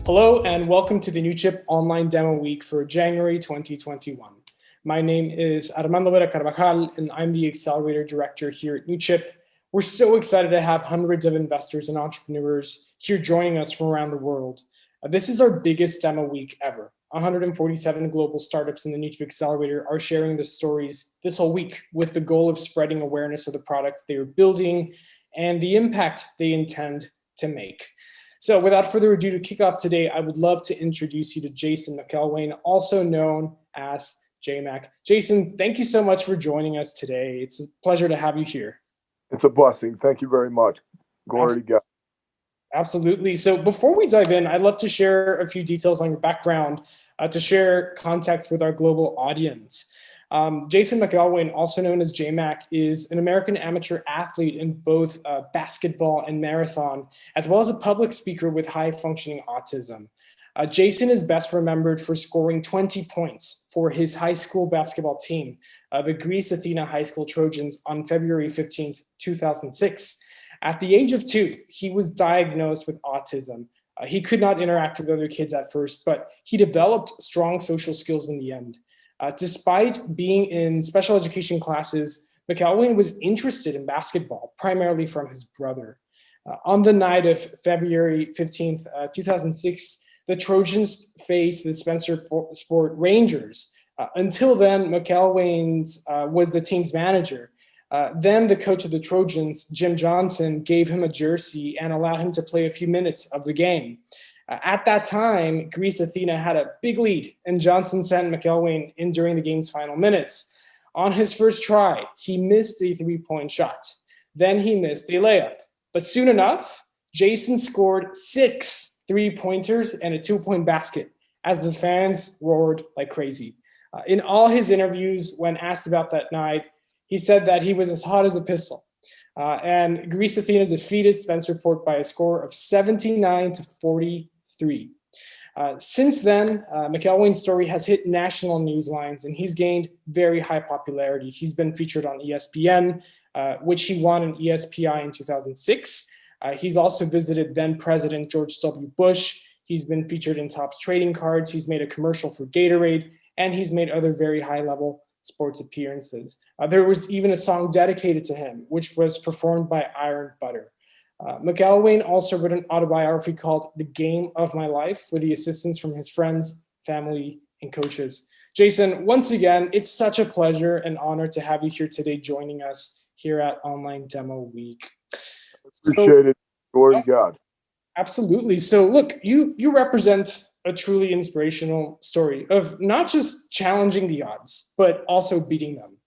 Hello and welcome to the Newchip online demo week for January 2021. My name is Armando Vera Carvajal and I'm the Accelerator Director here at Newchip. We're so excited to have hundreds of investors and entrepreneurs here joining us from around the world. This is our biggest demo week ever. 147 global startups in the Newchip Accelerator are sharing the stories this whole week with the goal of spreading awareness of the products they are building and the impact they intend to make. So without further ado, to kick off today, I would love to introduce you to Jason McElwain, also known as JMac. Jason, thank you so much for joining us today. It's a pleasure to have you here. It's a blessing. Thank you very much. Glory to God. Absolutely. So before we dive in, I'd love to share a few details on your background to share context with our global audience. Jason McElwain, also known as JMac, is an American amateur athlete in both basketball and marathon, as well as a public speaker with high-functioning autism. Jason is best remembered for scoring 20 points for his high school basketball team, the Greece Athena High School Trojans, on February 15th, 2006. At the age of 2, he was diagnosed with autism. He could not interact with other kids at first, but he developed strong social skills in the end. Despite being in special education classes, McElwain was interested in basketball, primarily from his brother. On the night of February 15th, 2006, the Trojans faced the Spencerport Rangers. Until then, McElwain was the team's manager. Then the coach of the Trojans, Jim Johnson, gave him a jersey and allowed him to play a few minutes of the game. At that time, Greece Athena had a big lead, and Johnson sent McElwain in during the game's final minutes. On his first try, he missed a three-point shot. Then he missed a layup. But soon enough, Jason scored 6 three-pointers and a 2-point basket as the fans roared like crazy. In all his interviews, when asked about that night, he said that he was as hot as a pistol. And Greece Athena defeated Spencerport by a score of 79-43. Since then, McElwain's story has hit national news lines and he's gained very high popularity. He's been featured on ESPN, which he won an ESPI in 2006. He's also visited then President George W. Bush. He's been featured in Topps trading cards. He's made a commercial for Gatorade, and he's made other very high-level sports appearances. There was even a song dedicated to him, which was performed by Iron Butter. McElwain also wrote an autobiography called The Game of My Life with the assistance from his friends, family, and coaches. Jason, once again, it's such a pleasure and honor to have you here today joining us here at Online Demo Week. Appreciate it. Glory to God. Absolutely. So look, you represent a truly inspirational story of not just challenging the odds, but also beating them.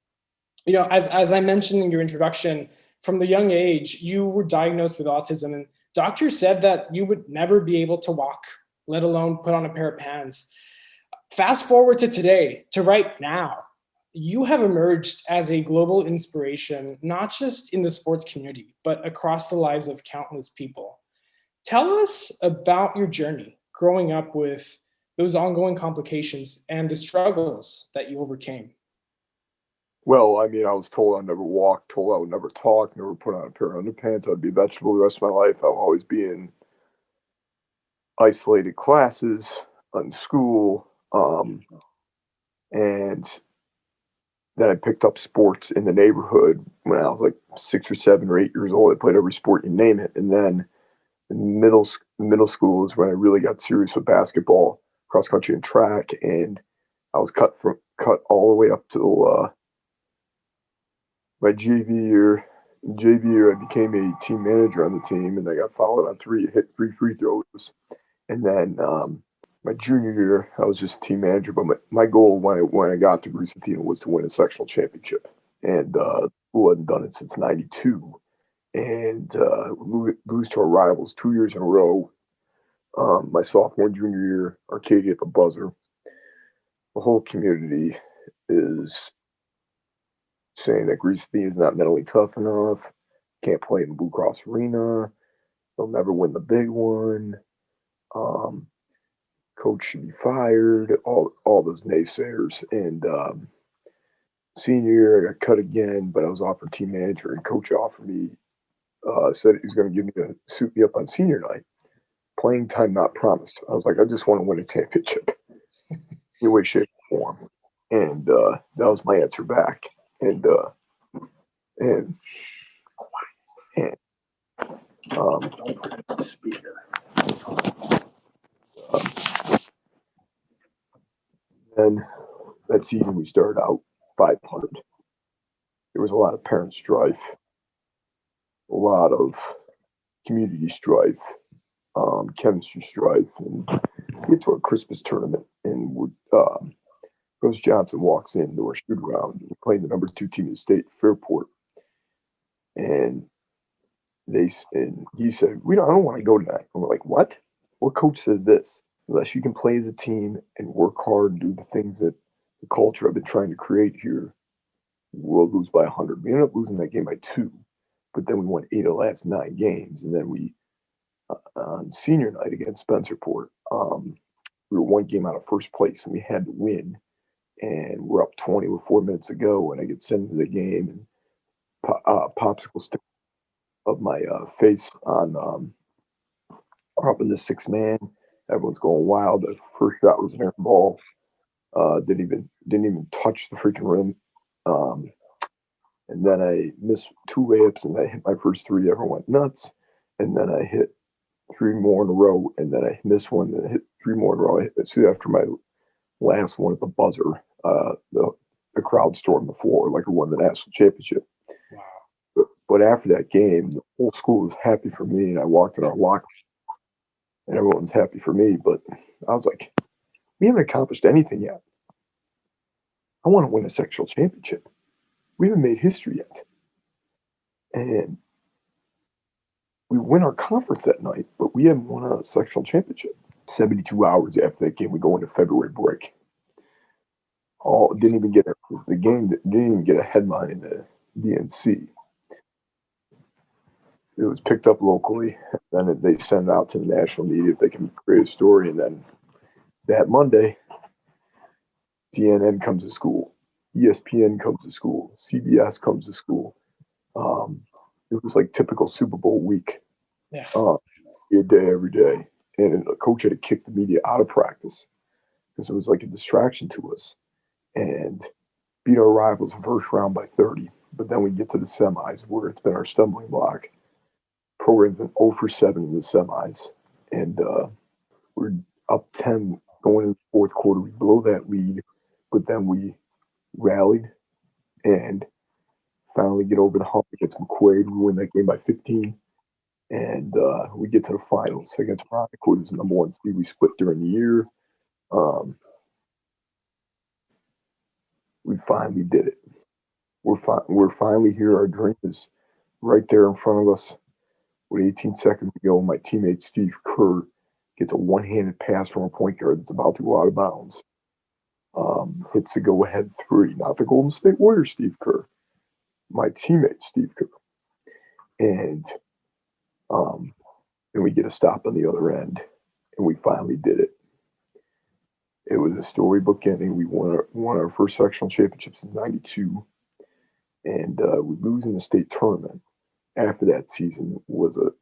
You know, as I mentioned in your introduction, from the young age, you were diagnosed with autism, and doctors said that you would never be able to walk, let alone put on a pair of pants. Fast forward to today, to right now, you have emerged as a global inspiration, not just in the sports community, but across the lives of countless people. Tell us about your journey growing up with those ongoing complications and the struggles that you overcame. Well, I mean, I was told I'd never walk, told I would never talk, never put on a pair of underpants. I'd be a vegetable the rest of my life. I'll always be in isolated classes in school. And then I picked up sports in the neighborhood when I was like 6 or 7 or 8 years old. I played every sport, you name it. And then in middle school is when I really got serious with basketball, cross country and track. And I was cut all the way up to my JV year. In JV year, I became a team manager on the team, and I got fouled on 3, hit 3 free throws. And then my junior year, I was just team manager. But my goal when I got to Greece Athena was to win a sectional championship. And school hadn't done it since '92. And lose to our rivals 2 years in a row. My sophomore and junior year, Arcadia at the buzzer. The whole community is saying that Greece Athena is not mentally tough enough, can't play in Blue Cross Arena, they'll never win the big one, coach should be fired, all those naysayers. And senior year, I got cut again, but I was offered team manager, and coach offered me, said he was going to suit me up on senior night. playing time not promised. I was like, I just want to win a championship, any way, shape, or form. And that was my answer back. And and and don't put it on the speaker. Then that season we started out 500. There was a lot of parent strife, a lot of community strife, chemistry strife, and we get to our Christmas tournament, and Coach Johnson walks into our shoot around. We're playing the number 2 team in the state, Fairport, and he said, I don't want to go tonight. And we're like, what? What coach says this? Unless you can play as a team and work hard and do the things that the culture I've been trying to create here, we'll lose by 100. We ended up losing that game by 2, but then we won 8 of the last 9 games, and then we on senior night against Spencerport, we were 1 game out of first place, and we had to win. And we're up 20 with 4 minutes to go, and I get sent into the game, and popsicle stick of my face on up in the 6th man. Everyone's going wild. The first shot was an air ball. Didn't even touch the freaking rim. And then I missed 2 layups, and I hit my first 3. Everyone went nuts. And then I hit 3 more in a row, and then I missed 1, and I hit 3 more in a row. So after my last one at the buzzer, the crowd stormed the floor like I won the national championship. Wow. But after that game, the whole school was happy for me, and I walked in our locker room, and everyone's happy for me. But I was like, we haven't accomplished anything yet. I want to win a sectional championship. We haven't made history yet. And we win our conference that night, but we haven't won a sectional championship. 72 hours after that game, we go into February break. The game didn't even get a headline in the DNC. It was picked up locally, and then they send it out to the national media if they can create a story. And then that Monday, CNN comes to school, ESPN comes to school, CBS comes to school. It was like typical Super Bowl week. Yeah. A day every day. And a coach had to kick the media out of practice because it was like a distraction to us. And beat our rivals first round by 30. But then we get to the semis where it's been our stumbling block. Program's been 0 for 7 in the semis. And we're up 10 going into the 4th quarter. We blow that lead, but then we rallied and finally get over the hump against McQuaid. We win that game by 15. And we get to the finals against Armando, who's the number 1 seed. We split during the year. We finally did it. We're finally here. Our dream is right there in front of us. With 18 seconds to go, my teammate Steve Kerr gets a one-handed pass from a point guard that's about to go out of bounds. Hits the go-ahead 3, not the Golden State Warriors Steve Kerr, my teammate Steve Kerr. And then we get a stop on the other end, and we finally did it. It was a storybook ending. We won our first sectional championship since '92, and we lose in the state tournament. After that season was a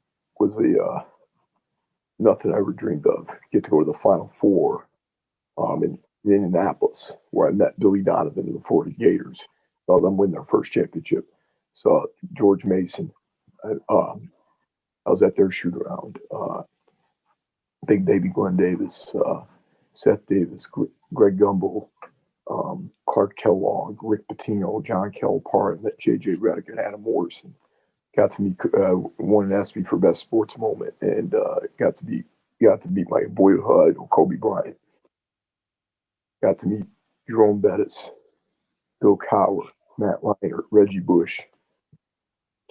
nothing I ever dreamed of. Get to go to the Final Four in Indianapolis, where I met Billy Donovan and the Florida Gators. Saw them win their first championship. Saw George Mason. I was at their shoot around. Big Baby Glenn Davis, Seth Davis, Greg Gumbel, Clark Kellogg, Rick Pitino, John Calipari, and met J.J. Redick and Adam Morrison. Got to meet won an ESPY for best sports moment, and got to meet my boyhood idol Kobe Bryant. Got to meet Jerome Bettis, Bill Cowher, Matt Leinart, Reggie Bush,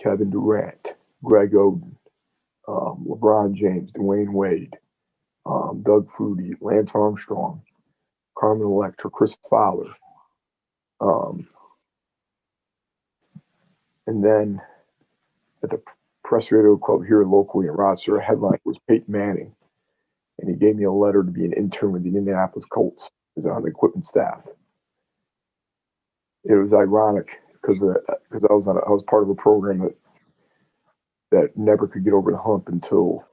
Kevin Durant, Greg Oden, LeBron James, Dwayne Wade, Doug Flutie, Lance Armstrong, Carmen Electra, Chris Fowler. And then at the Press Radio Club here locally in Rochester, a headline was Peyton Manning. And he gave me a letter to be an intern with the Indianapolis Colts. He was on the equipment staff. It was ironic because I was part of a program that never could get over the hump until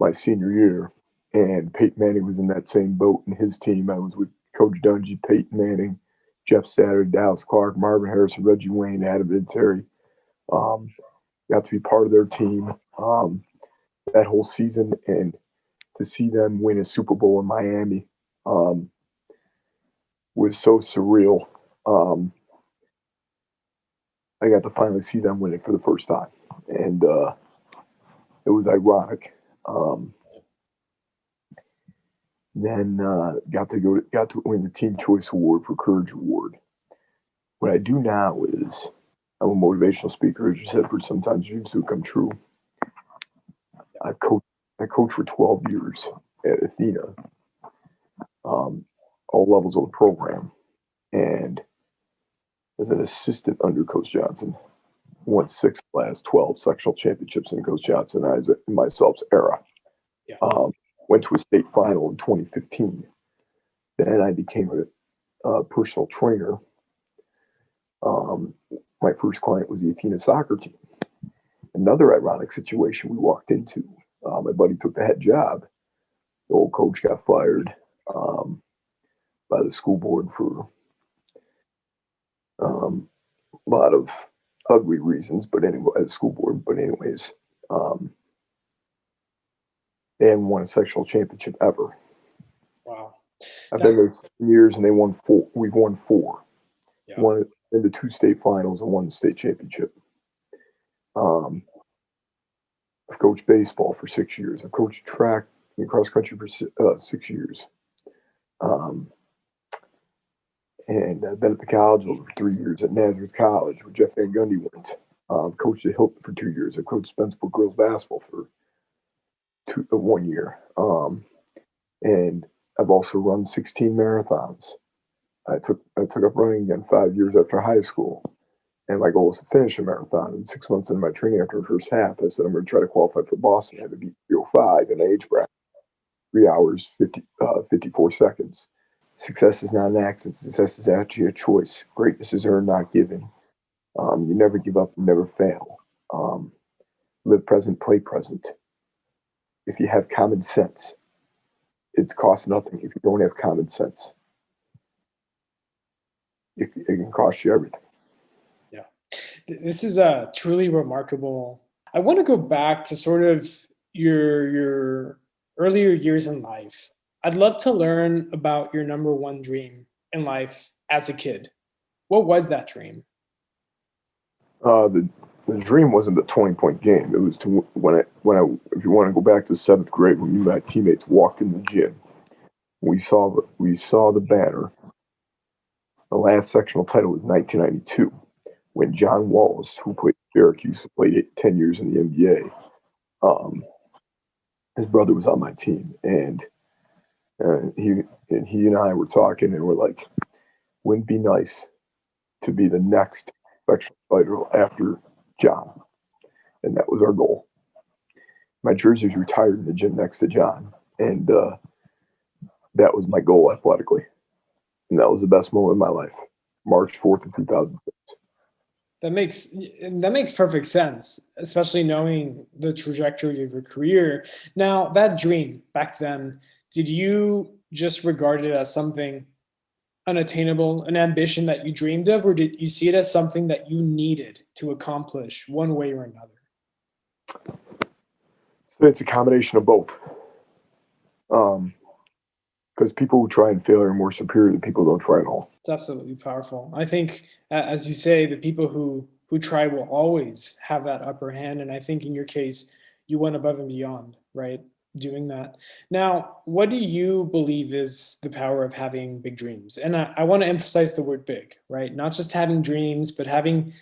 my senior year, and Peyton Manning was in that same boat in his team. I was with Coach Dungy, Peyton Manning, Jeff Saturday, Dallas Clark, Marvin Harrison, Reggie Wayne, Adam Vinatieri. Got to be part of their team that whole season, and to see them win a Super Bowl in Miami was so surreal. I got to finally see them win it for the first time, and it was ironic. Then got to win the Team Choice Award for Courage Award. What I do now is I'm a motivational speaker, as you said, for sometimes dreams do come true. I coached for 12 years at Athena, all levels of the program, and as an assistant under Coach Johnson, won 6 last 12 sectional championships in Coach Johnson and myself's era. Yeah. Went to a state final in 2015. Then I became a personal trainer. My first client was the Athena soccer team. Another ironic situation we walked into. My buddy took the head job. The old coach got fired by the school board for a lot of ugly reasons, but anyway, at the school board. But anyways, they haven't won a sectional championship ever. Wow. I've been there 10 years, and they won 4. We've won 4. Yeah. Won in the 2 state finals and 1 state championship. I've coached baseball for 6 years. I've coached track and cross country for 6 years. And I've been at the college over 3 years at Nazareth College, where Jeff Van Gundy went. Coached at Hilton for 2 years. I coached Spencerport girls basketball for 1 year. And I've also run 16 marathons. I took up running again 5 years after high school. And my goal was to finish a marathon. And 6 months into my training after the first half, I said, I'm going to try to qualify for Boston. I had to beat 3:05 in the age bracket, 3 hours, 54 seconds. Success is not an accident. Success is actually a choice. Greatness is earned, not given. You never give up, you never fail. Live present, play present. If you have common sense, it costs nothing. If you don't have common sense, it can cost you everything. Yeah. This is truly remarkable. I want to go back to sort of your earlier years in life. I'd love to learn about your number one dream in life as a kid. What was that dream? The dream wasn't the 20-point game. It was to when I if you want to go back to 7th grade, when me and my teammates walked in the gym, we saw the banner. The last sectional title was 1992, when John Wallace, who played Syracuse, played 10 years in the NBA. His brother was on my team, and he and I were talking, and we're like, wouldn't it be nice to be the next sectional title after John? And that was our goal. My jersey was retired in the gym next to John, and that was my goal athletically. And that was the best moment of my life, March 4th of 2006. That makes perfect sense, especially knowing the trajectory of your career. Now, that dream back then, did you just regard it as something unattainable, an ambition that you dreamed of, or did you see it as something that you needed to accomplish one way or another? So it's a combination of both. Because people who try and fail are more superior than people who don't try at all. It's absolutely powerful. I think, as you say, the people who try will always have that upper hand. And I think in your case, you went above and beyond, right? Doing that. Now, what do you believe is the power of having big dreams? And I want to emphasize the word big, right? Not just having dreams, but having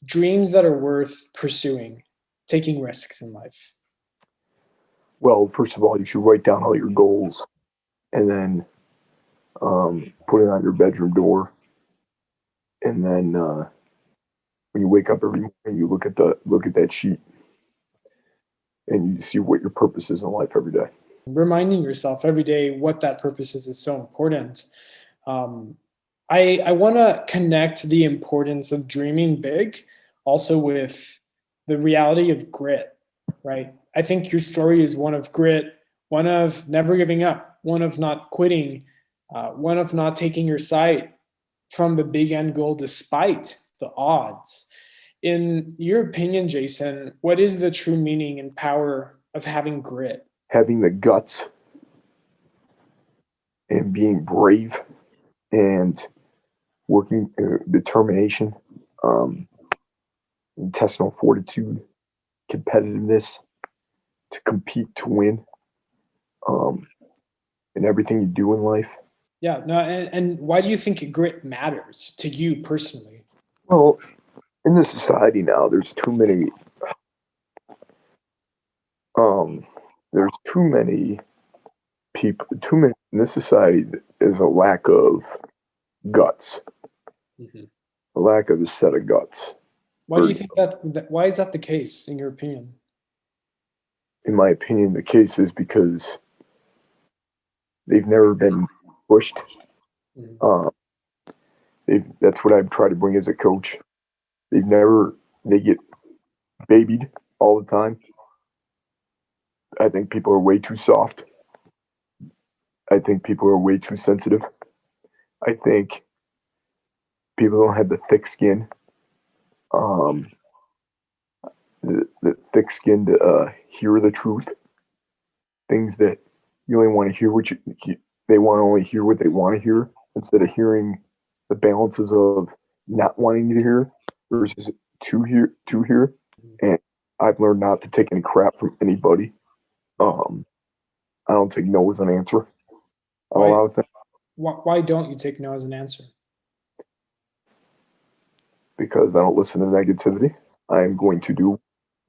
dreams that are worth pursuing, taking risks in life. Well, first of all, you should write down all your goals and then put it on your bedroom door. And then when you wake up every morning, you look at that sheet and you see what your purpose is in life every day. Reminding yourself every day what that purpose is so important. I want to connect the importance of dreaming big also with the reality of grit, right? I think your story is one of grit, one of never giving up, one of not quitting, one of not taking your sight from the big end goal despite the odds. In your opinion, Jason, what is the true meaning and power of having grit? Having the guts and being brave and working determination, intestinal fortitude, competitiveness to compete to win, in everything you do in life. Yeah, no, and why do you think grit matters to you personally? Well, in this society now, there's too many. There's too many people. Too many in this society. There's a lack of guts, Mhm. a lack of a set of guts. Why do you think why is that the case in your opinion? In my opinion, the case is because they've never been pushed. Mhm. Uh, that's what I try to bring as a coach. They get babied all the time. I think people are way too soft. I think people are way too sensitive. I think people don't have the thick skin, um, the thick skin to hear the truth. Things that you only want to hear they want to only hear what they want to hear instead of hearing the balances of not wanting to hear versus to hear. And I've learned not to take any crap from anybody. Um, I don't take no as an answer on a Why, lot of things why don't you take no as an answer? because I don't listen to negativity. I am going to do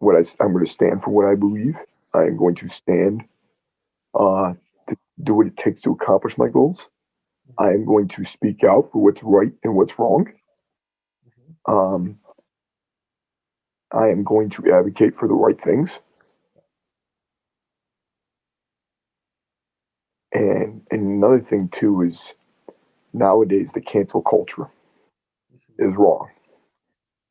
I'm going to stand for what I believe. I am going to stand to do what it takes to accomplish my goals. I am going to speak out for what's right and what's wrong. Um, I am going to advocate for the right things. And another thing too is nowadays the cancel culture is wrong.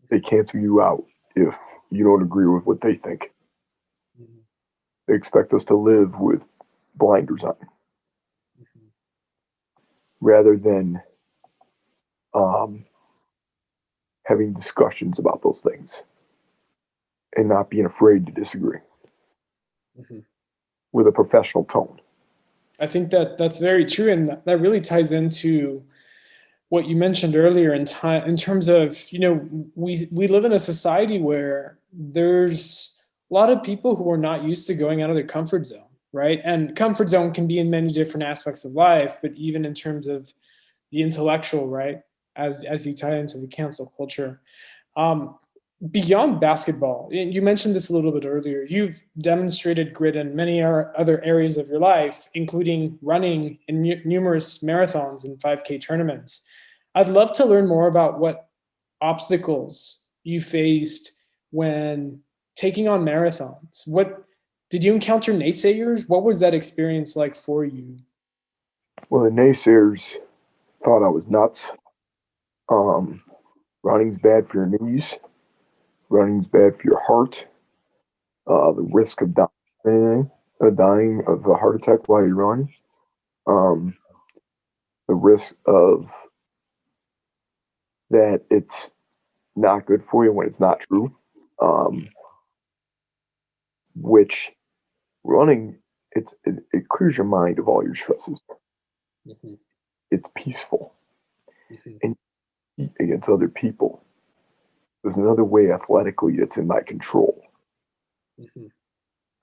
They cancel you out if you don't agree with what they think. Mhm. They expect us to live with blinders on Mhm. rather than um, having discussions about those things and not being afraid to disagree Mhm. with a professional tone. I think that that's very true, and that really ties into what you mentioned earlier in time in terms of we live in a society where there's a lot of people who are not used to going out of their comfort zone, right? And comfort zone can be in many different aspects of life, but even in terms of the intellectual, right? As you tie into the cancel culture. Um, Beyond basketball, you mentioned this a little bit earlier. You've demonstrated grit in many other areas of your life, including running in numerous marathons and 5K tournaments. I'd love to learn more about what obstacles you faced when taking on marathons. What did you encounter naysayers? What was that experience like for you? Well, the naysayers thought I was nuts. Um, Running's bad for your knees. Running's bad for your heart. The risk of dying of a heart attack while you run. Um, the risk of that it's not good for you when it's not true. Um, which running it clears your mind of all your stresses. Mhm, It's peaceful mhm, and you compete against other people. There's another way athletically that's in my control. mhm.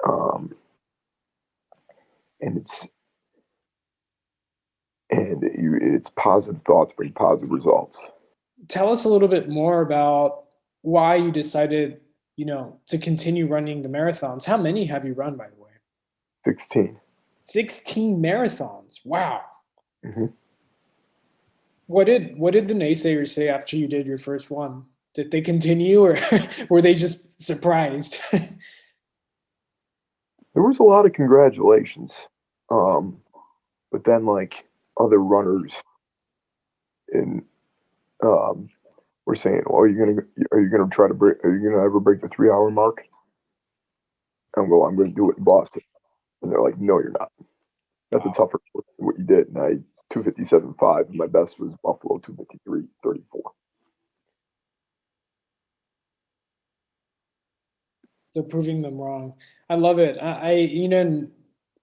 Um, and it's positive thoughts bring positive results. Tell us a little bit more about why you decided, to continue running the marathons. How many have you run, by the way? 16. 16 marathons. Wow. Mm-hmm. What did the naysayers say after you did your first one? Did they continue or were they just surprised? There was a lot of congratulations, um, but then like other runners in were saying, "Well, are you gonna try to break? Are you gonna ever break the 3 hour mark?" I'm going to do it in Boston. And they're like, no, you're not. That's a Wow. tougher sport than what you did. And I 257.5, and my best was Buffalo 253.34. So proving them wrong. I love it.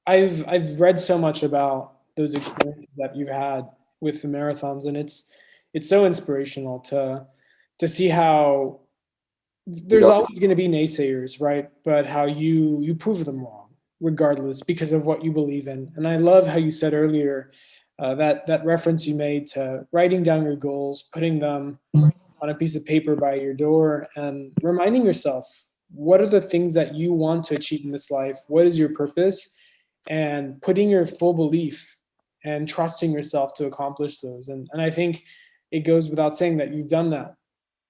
I've read so much about those experiences that you've had with the marathons, and it's so inspirational to see how there's Yep. always going to be naysayers, right? But how you prove them wrong, regardless, because of what you believe in. And I love how you said earlier that reference you made to writing down your goals, putting them on a piece of paper by your door, and reminding yourself what are the things that you want to achieve in this life. What is your purpose? And putting your full belief and trusting yourself to accomplish those. And I think it goes without saying that you've done that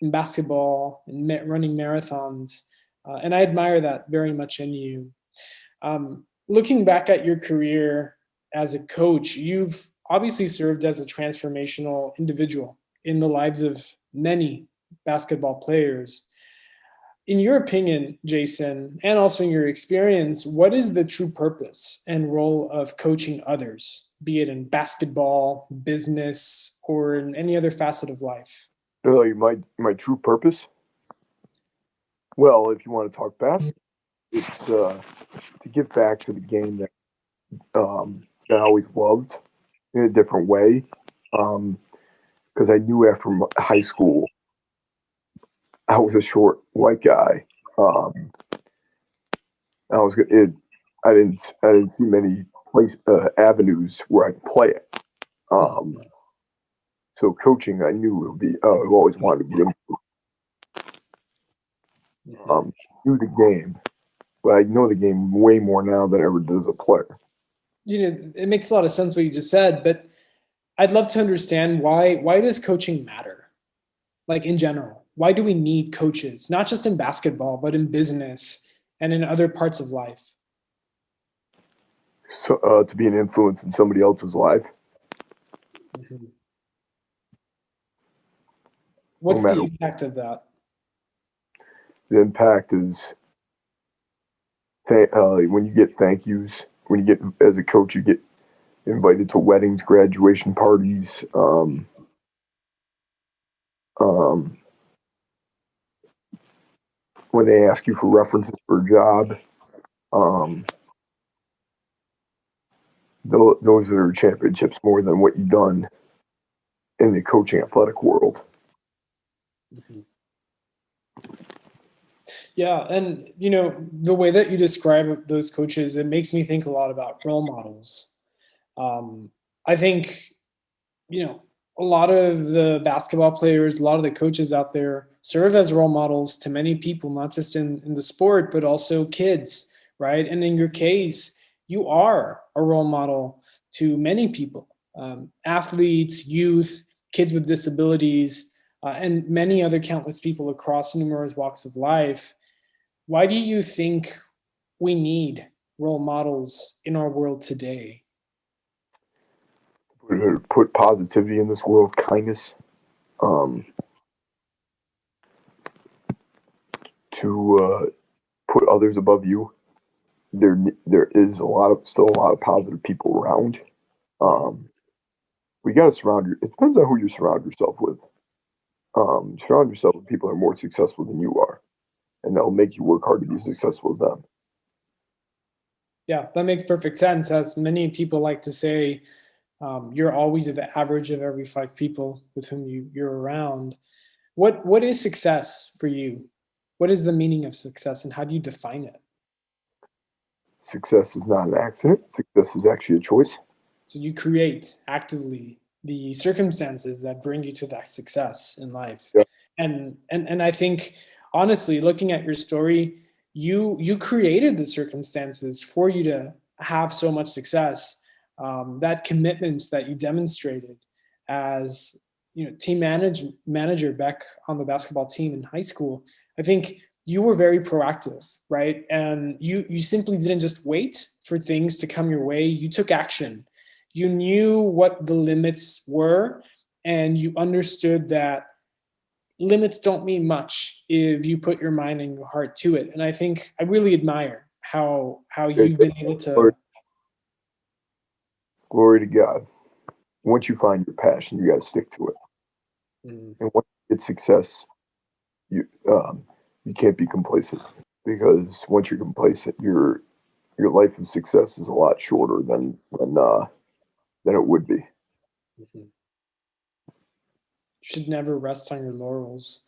in basketball and running marathons. And I admire that very much in you. Looking back at your career as a coach, you've obviously served as a transformational individual in the lives of many basketball players. In your opinion, Jason, and also in your experience, what is the true purpose and role of coaching others, be it in basketball, business, or in any other facet of life? Really, my true purpose? Well, if you want to talk basketball, it's to give back to the game that I always loved in a different way. Because I knew after high school, I was a short white guy. I was it, I didn't see many avenues where I could play it. Um, so coaching, I knew it would be. I've always wanted to get into. Knew the game, but I know the game way more now than I ever did as a player. It makes a lot of sense what you just said, but I'd love to understand why does coaching matter? Like in general, why do we need coaches, not just in basketball, but in business and in other parts of life? So to be an influence in somebody else's life, Mhm. no What's matter the impact of that? the impact is when you get thank yous, when you get as a coach, you get invited to weddings, graduation parties, um, when they ask you for references for a job. Um, those are championships more than what you've done in the coaching athletic world. Mhm. Yeah, and the way that you describe those coaches, it makes me think a lot about role models. I think a lot of the basketball players, a lot of the coaches out there serve as role models to many people, not just in the sport, but also kids, right? And in your case, you are a role model to many people, athletes, youth, kids with disabilities, and many other countless people across numerous walks of life. Why do you think we need role models in our world today? Put positivity in this world, kindness, um, to put others above you. There is still a lot of positive people around. Um, we got to it depends on who you surround yourself with. Surround yourself with people who are more successful than you are, and that'll make you work hard to be successful as them. Yeah, that makes perfect sense. As many people like to say, you're always at the average of every five people with whom you're around. What is success for you? What is the meaning of success, and how do you define it? Success is not an accident. Success is actually a choice. So you create actively the circumstances that bring you to that success in life. Yeah. And I think honestly, looking at your story, you created the circumstances for you to have so much success. That commitment that you demonstrated as team manager back on the basketball team in high school, I think you were very proactive, right? And you simply didn't just wait for things to come your way. You took action. You knew what the limits were, and you understood that limits don't mean much if you put your mind and your heart to it. And I think I really admire how Okay, you've been able glory, to. glory to God. Once you find your passion, you got to stick to it. Mm, And once you get success, you you can't be complacent, because once you're complacent, your life of success is a lot shorter than it would be. mhm. Should never rest on your laurels.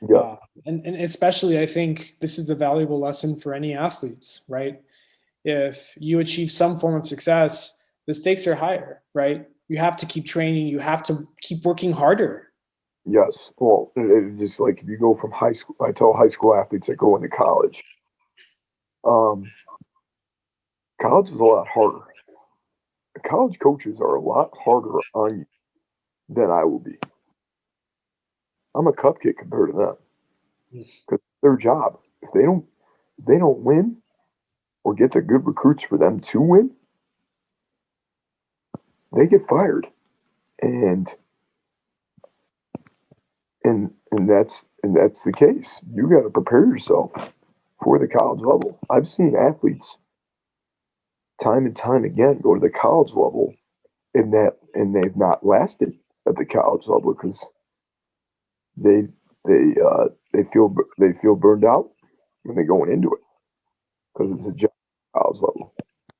Yes, And especially, I think this is a valuable lesson for any athletes, right? If you achieve some form of success, the stakes are higher, right? You have to keep training, you have to keep working harder. yes. Well, it just like if you go from high school, I tell high school athletes that go into college, um, college is a lot harder. College coaches are a lot harder on you than I will be. I'm a cupcake compared to them, because their job. If they don't win or get the good recruits for them to win, they get fired. And and that's the case. You got to prepare yourself for the college level. I've seen athletes time and time again go to the college level, and they've not lasted at the college level because they they feel burned out when they're going into it, because it's a job at college level.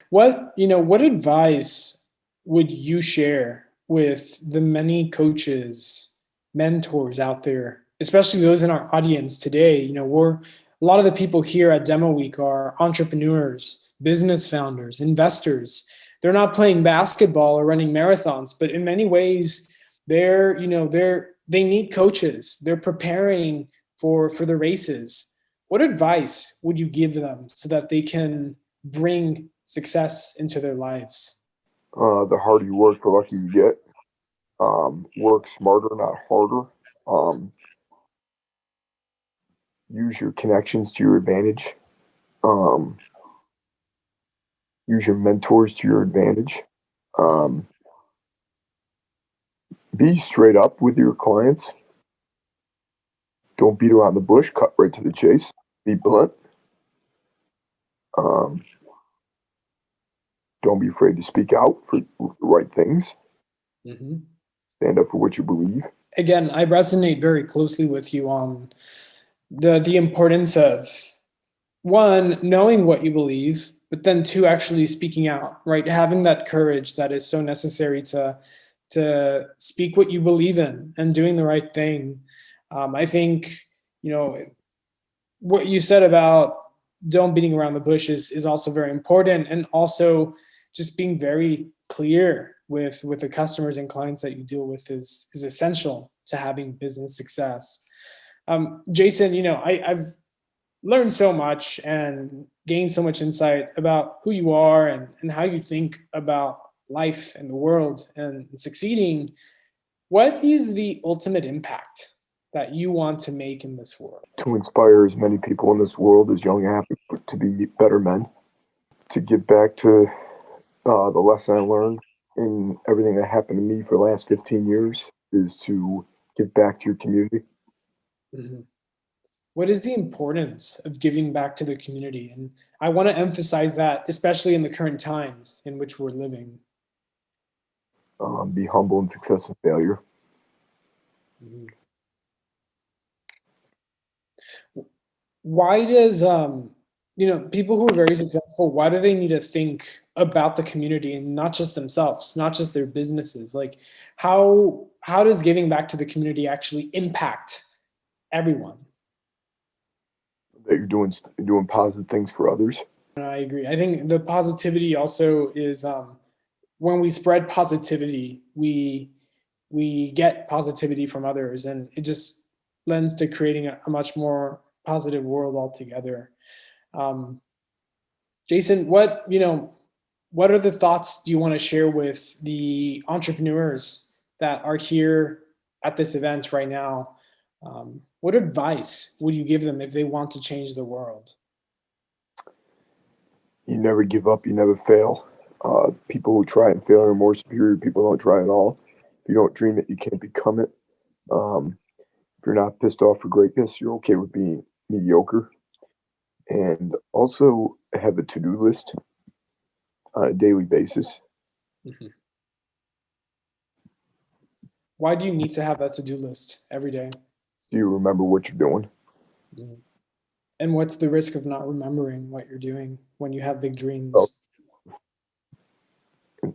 What advice would you share with the many coaches, mentors out there, especially those in our audience today? We're a lot of the people here at Demo Week are entrepreneurs, business founders, investors. They're not playing basketball or running marathons, but in many ways, they need coaches. They're preparing for the races. What advice would you give them so that they can bring success into their lives? The harder you work, the luckier you get. Work smarter, not harder. Um, Use your connections to your advantage. Um, Use your mentors to your advantage. Um, be straight up with your clients. Don't beat around the bush. Cut right to the chase. Be blunt. Um, don't be afraid to speak out for the right things. Mm-hmm. Stand up for what you believe. Again, I resonate very closely with you on the importance of, one, knowing what you believe, but then two, actually speaking out, right? Having that courage that is so necessary to speak what you believe in and doing the right thing. I think, you know, what you said about don't beating around the bush is also very important, and also just being very clear with the customers and clients that you deal with is essential to having business success. Jason, I've learned so much and gained so much insight about who you are and how you think about life and the world and succeeding. What is the ultimate impact that you want to make in this world? To inspire as many people in this world as young and happy to be better men. To give back to the lesson I learned in everything that happened to me for the last 15 years is to give back to your community. Mhm. What is the importance of giving back to the community? And I want to emphasize that, especially in the current times in which we're living. Be humble in success and failure. Mhm. Why does people who are very successful, why do they need to think about the community and not just themselves, not just their businesses? Like how does giving back to the community actually impact everyone? That you're doing positive things for others. And I agree. I think the positivity also is, when we spread positivity, we get positivity from others, and it just lends to creating a much more positive world altogether. Um, Jason, what are the thoughts do you want to share with the entrepreneurs that are here at this event right now? What advice would you give them if they want to change the world? You never give up. You never fail. People who try and fail are more superior. People who don't try at all. If you don't dream it, you can't become it. Um, if you're not pissed off for greatness, you're okay with being mediocre. And also, have a to-do list on a daily basis. Mhm. Why do you need to have that to-do list every day? Do you remember what you're doing? Mhm. And what's the risk of not remembering what you're doing when you have big So dreams?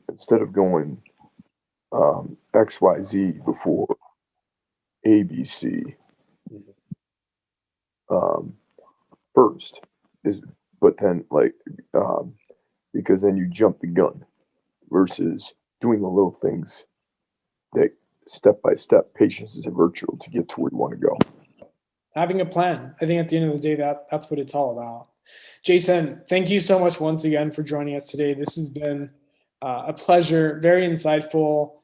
instead of going XYZ before ABC, Mhm. um, first is, but then because then you jump the gun versus doing the little things that step by step. Patience is a virtue to get to where you want to go. Having a plan. I think at the end of the day, that's what it's all about. Jason, thank you so much once again for joining us today. This has been a pleasure, very insightful,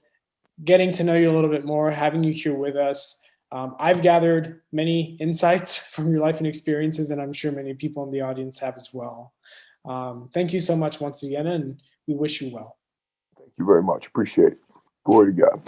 getting to know you a little bit more, having you here with us. I've gathered many insights from your life and experiences, and I'm sure many people in the audience have as well. Thank you so much once again, and we wish you well. Thank you very much. Appreciate it. Glory to God.